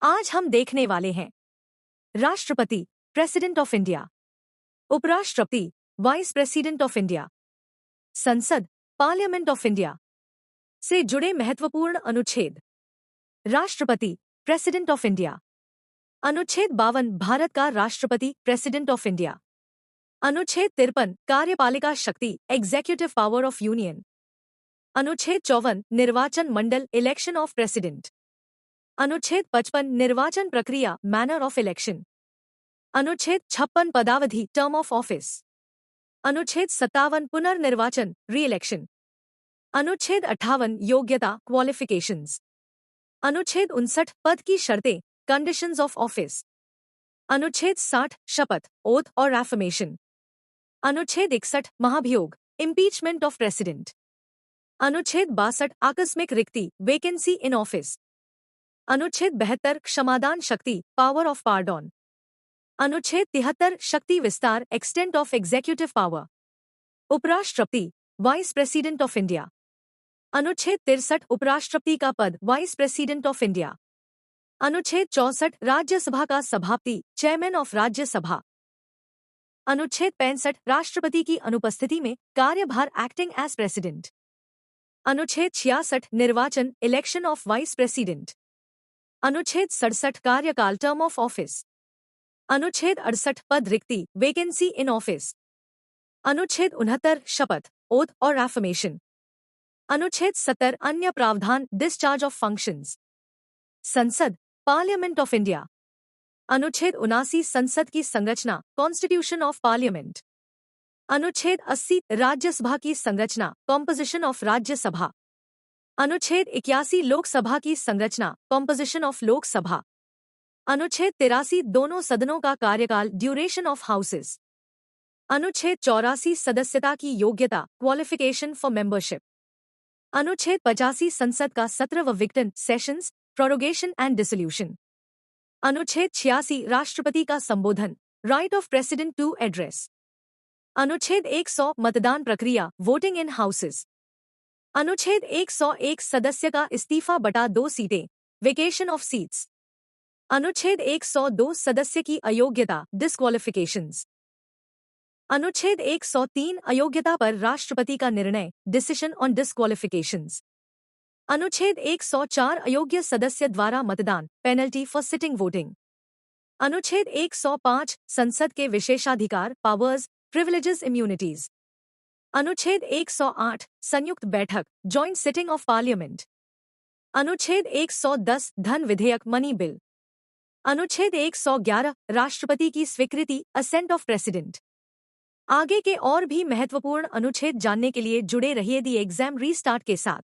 आज हम देखने वाले हैं राष्ट्रपति प्रेसिडेंट ऑफ इंडिया, उपराष्ट्रपति वाइस प्रेसिडेंट ऑफ इंडिया, संसद पार्लियामेंट ऑफ इंडिया से जुड़े महत्वपूर्ण अनुच्छेद। राष्ट्रपति प्रेसिडेंट ऑफ इंडिया। अनुच्छेद 52 भारत का राष्ट्रपति प्रेसिडेंट ऑफ इंडिया। अनुच्छेद 53 कार्यपालिका शक्ति एग्जीक्यूटिव पावर ऑफ यूनियन। अनुच्छेद 54 निर्वाचन मंडल इलेक्शन ऑफ प्रेसिडेंट। अनुच्छेद 55 निर्वाचन प्रक्रिया मैनर ऑफ इलेक्शन। अनुच्छेद 56 पदावधि टर्म ऑफ ऑफिस। अनुच्छेद 57 पुनर्निर्वाचन री इलेक्शन। अनुच्छेद 58 योग्यता क्वालिफिकेशंस। अनुच्छेद 59 पद की शर्तें कंडीशंस ऑफ ऑफिस। अनुच्छेद 60 शपथ ओथ और एफर्मेशन। अनुच्छेद 61 महाभियोग इम्पीचमेंट ऑफ प्रेसिडेंट। अनुच्छेद 62 आकस्मिक रिक्ति वेकेंसी इन ऑफिस। अनुच्छेद 72 क्षमादान शक्ति पावर ऑफ पार्डन। अनुच्छेद 73 शक्ति विस्तार एक्सटेंट ऑफ एग्जीक्यूटिव पावर। उपराष्ट्रपति वाइस प्रेसिडेंट ऑफ इंडिया। अनुच्छेद 63 उपराष्ट्रपति का पद वाइस प्रेसिडेंट ऑफ इंडिया। अनुच्छेद 64 राज्यसभा का सभापति चेयरमैन ऑफ राज्यसभा। अनुच्छेद 65 राष्ट्रपति की अनुपस्थिति में कार्यभार एक्टिंग एज प्रेसिडेंट। अनुच्छेद 66 निर्वाचन इलेक्शन ऑफ वाइस प्रेसिडेंट। अनुच्छेद 67 कार्यकाल टर्म ऑफ ऑफिस। अनुच्छेद 68 पद रिक्ति वेकेंसी इन ऑफिस। अनुच्छेद 69 शपथ ओथ और एफर्मेशन। अनुच्छेद 70 अन्य प्रावधान डिस्चार्ज ऑफ फंक्शंस। संसद पार्लियामेंट ऑफ इंडिया। अनुच्छेद 79 संसद की संरचना कॉन्स्टिट्यूशन ऑफ पार्लियामेंट। अनुच्छेद 80 राज्यसभा की संरचना कॉम्पोजिशन ऑफ राज्यसभा। अनुच्छेद 81 लोकसभा की संरचना कॉम्पोजिशन ऑफ लोकसभा। अनुच्छेद 83 दोनों सदनों का कार्यकाल ड्यूरेशन ऑफ हाउसेस। अनुच्छेद 84 सदस्यता की योग्यता क्वालिफिकेशन फॉर मेंबरशिप। अनुच्छेद 85 संसद का सत्र व विघटन सेशंस प्रोरोगेशन एंड डिसोल्यूशन। अनुच्छेद 86 राष्ट्रपति का संबोधन right of president to address. अनुच्छेद 100 मतदान प्रक्रिया वोटिंग इन हाउसेस। अनुच्छेद 101 सदस्य का इस्तीफा बटा 2 सीटें वेकेशन ऑफ सीट्स। अनुच्छेद 102 सदस्य की अयोग्यता डिस्क्वालिफिकेशंस। अनुच्छेद 103 अयोग्यता पर राष्ट्रपति का निर्णय डिसीजन ऑन डिस्क्वालिफिकेशंस। अनुच्छेद 104 अयोग्य सदस्य द्वारा मतदान पेनल्टी फॉर सिटिंग वोटिंग। अनुच्छेद 105 संसद के विशेषाधिकार पावर्स प्रिविलेजेस इम्यूनिटीज। अनुच्छेद 108 संयुक्त बैठक जॉइंट सिटिंग ऑफ पार्लियामेंट। अनुच्छेद 110 धन विधेयक मनी बिल। अनुच्छेद 111 राष्ट्रपति की स्वीकृति असेंट ऑफ प्रेसिडेंट। आगे के और भी महत्वपूर्ण अनुच्छेद जानने के लिए जुड़े रहिए दी एग्जाम रीस्टार्ट के साथ।